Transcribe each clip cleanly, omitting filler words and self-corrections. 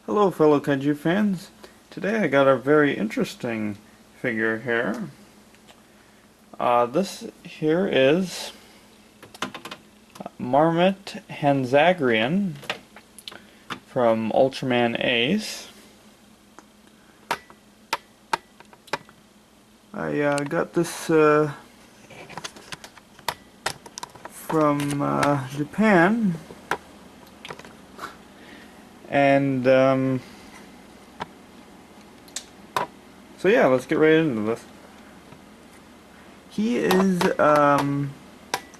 Hello fellow kaiju fans. Today I got a very interesting figure here. This here is Marmit Hanzagiran from Ultraman Ace. I got this from Japan, and so yeah, let's get right into this. He is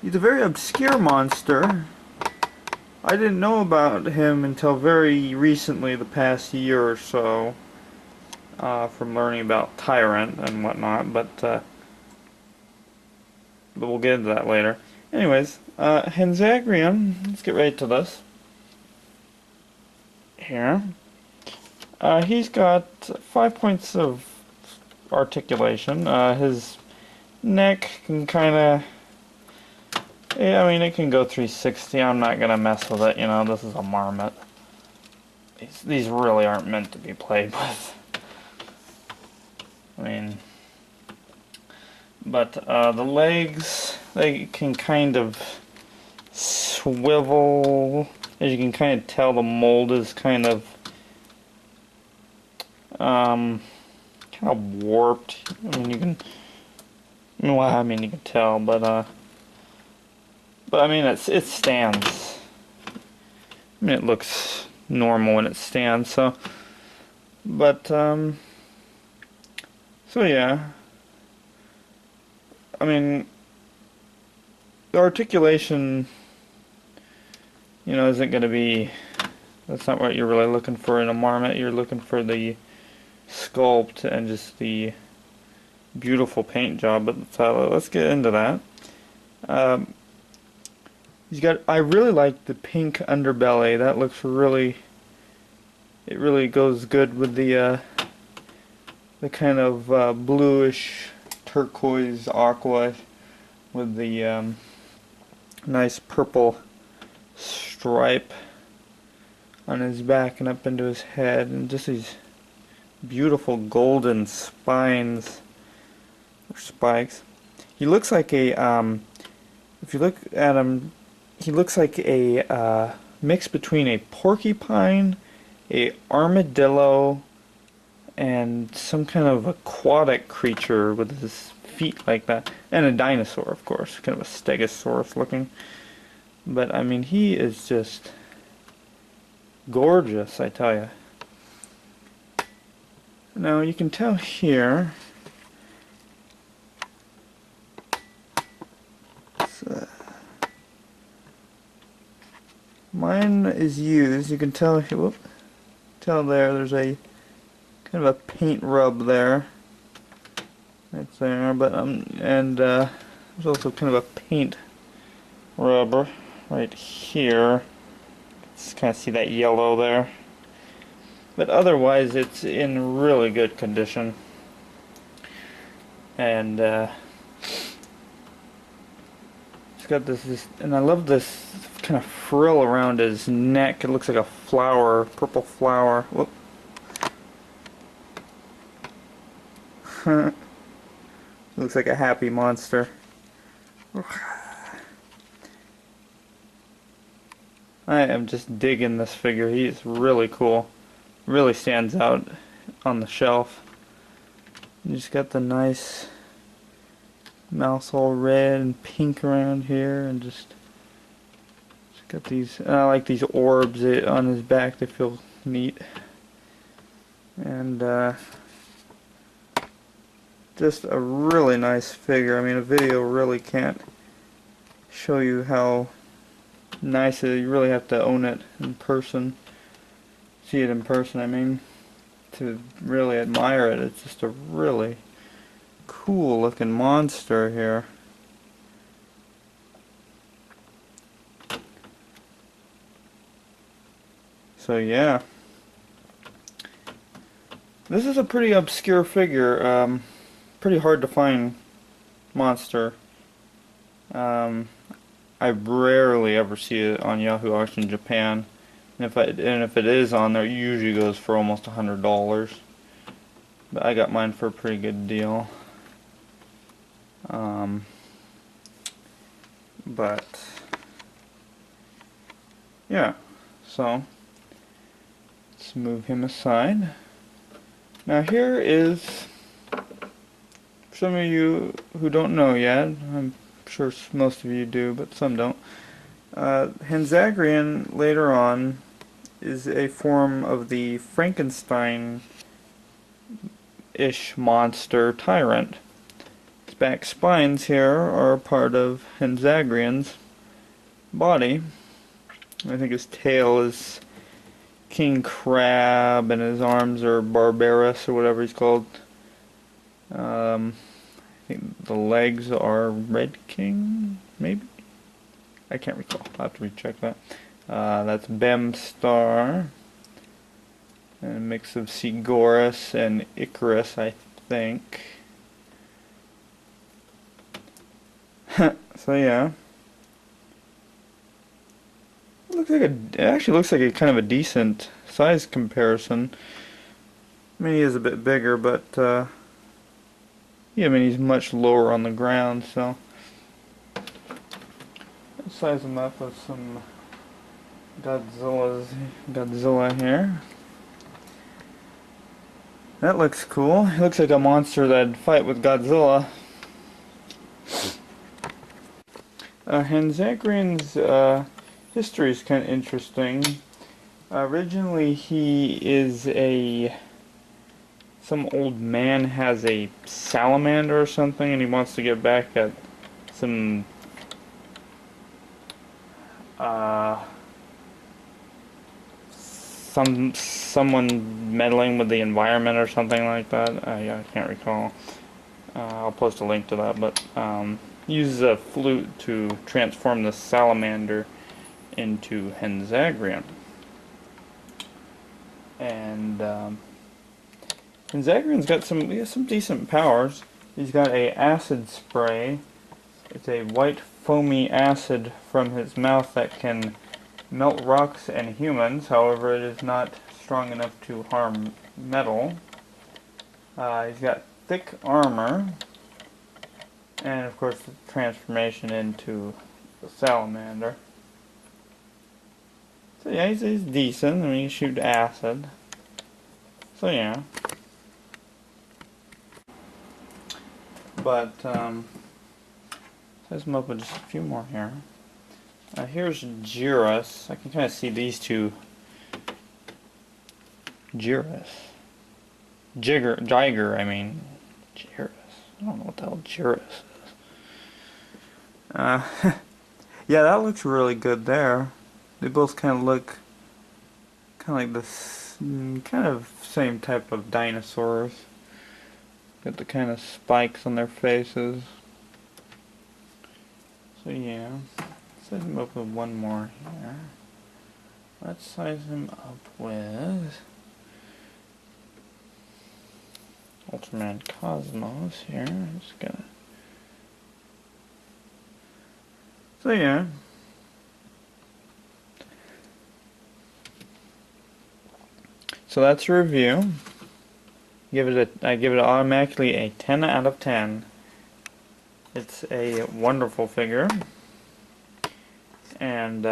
he's a very obscure monster. I didn't know about him until very recently, the past year or so, from learning about Tyrant and whatnot, but we'll get into that later. Anyways, Hanzagiran, let's get right to this. Here. He's got 5 points of articulation. His neck can kinda... yeah, I mean, it can go 360. I'm not gonna mess with it, you know, this is a Marmot. These really aren't meant to be played with. I mean... but, the legs, they can kind of swivel. As you can kind of tell, the mold is kind of warped. I mean, you can... well, I mean, you can tell, but I mean, it stands. I mean, it looks normal when it stands, so... but, so yeah. I mean, the articulation, you know, isn't going to be... that's not what you're really looking for in a Marmot. You're looking for the sculpt and just the beautiful paint job, but let's get into that. He's got... I really like the pink underbelly. That looks really... it really goes good with the kind of bluish turquoise aqua with the nice purple stripe on his back and up into his head, and just these beautiful golden spines or spikes. He looks like a if you look at him, he looks like a mix between a porcupine, a armadillo, and some kind of aquatic creature with his feet like that, and a dinosaur, of course, kind of a stegosaurus looking. But I mean, he is just gorgeous, I tell you. Now you can tell here. Mine is used. You can tell. Whoop, tell there. There's a kind of a paint rub there, right there. But and there's also kind of a paint rub right here. Just kind of see that yellow there. But otherwise, it's in really good condition. And it's got this, and I love this kind of frill around his neck. It looks like a flower, purple flower. Whoop. Looks like a happy monster. I am just digging this figure. He is really cool. Really stands out on the shelf. You just got the nice mouth all red and pink around here, and just got these. I like these orbs on his back. They feel neat. And just a really nice figure. I mean, a video really can't show you how nice it is. You really have to own it in person. See it in person, I mean, to really admire it. It's just a really cool looking monster here. So yeah, this is a pretty obscure figure, pretty hard to find monster. I rarely ever see it on Yahoo Auction Japan. And if it is on there, it usually goes for almost $100. But I got mine for a pretty good deal. But yeah, so let's move him aside. Now here is, for some of you who don't know yet, I'm sure most of you do, but some don't. Hanzagiran later on is a form of the Frankenstein-ish monster tyrant. His back spines here are a part of Hanzagiran's body. I think his tail is King Crab and his arms are Barbarous or whatever he's called. I think the legs are Red King, maybe? I can't recall. I'll have to recheck that. That's Bem Star. And a mix of Sigoris and Icarus, I think. So yeah. It actually looks like a kind of a decent size comparison. I mean, he is a bit bigger, but yeah, I mean he's much lower on the ground, so let's size him up with some Godzilla here. That looks cool. He looks like a monster that'd fight with Godzilla. Hanzagiran's history is kind of interesting. Originally, he is some old man has a salamander or something, and he wants to get back at someone meddling with the environment or something like that. Yeah, I can't recall. I'll post a link to that, but uses a flute to transform the salamander into Hanzagiran. And Hanzagiran's got some decent powers. He's got a acid spray. It's a white foamy acid from his mouth that can melt rocks and humans. However, it is not strong enough to harm metal. He's got thick armor. And of course the transformation into the salamander. So yeah, he's decent. I mean, he shoots acid. So yeah. But size him up with just a few more here. Here's Jirus. I can kind of see these two. Jirus. Jiger, I mean. Jirus. I don't know what the hell Jirus is. Yeah, that looks really good there. They both kind of look kind of like this, kind of same type of dinosaurs. Got the kind of spikes on their faces. So yeah, size him up with one more here. Let's size him up with Ultraman Cosmos here. Just gonna. So yeah. So that's a review. I give it automatically a 10 out of 10. It's a wonderful figure, and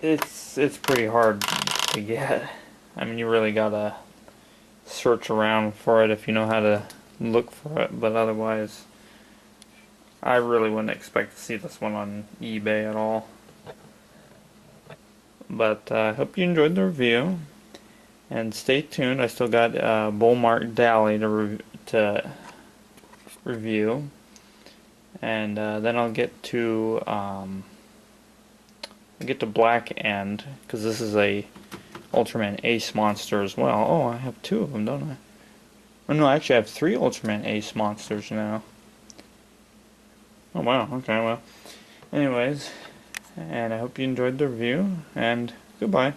it's pretty hard to get. I mean, you really gotta search around for it if you know how to look for it, but otherwise, I really wouldn't expect to see this one on eBay at all. But I hope you enjoyed the review, and stay tuned. I still got Bullmark Dally to review, and then I'll get to Black End, because this is a Ultraman Ace monster as well. Oh, I have two of them, don't I? Oh no, actually I have three Ultraman Ace monsters now. Oh wow, okay, well. Anyways, and I hope you enjoyed the review, and goodbye.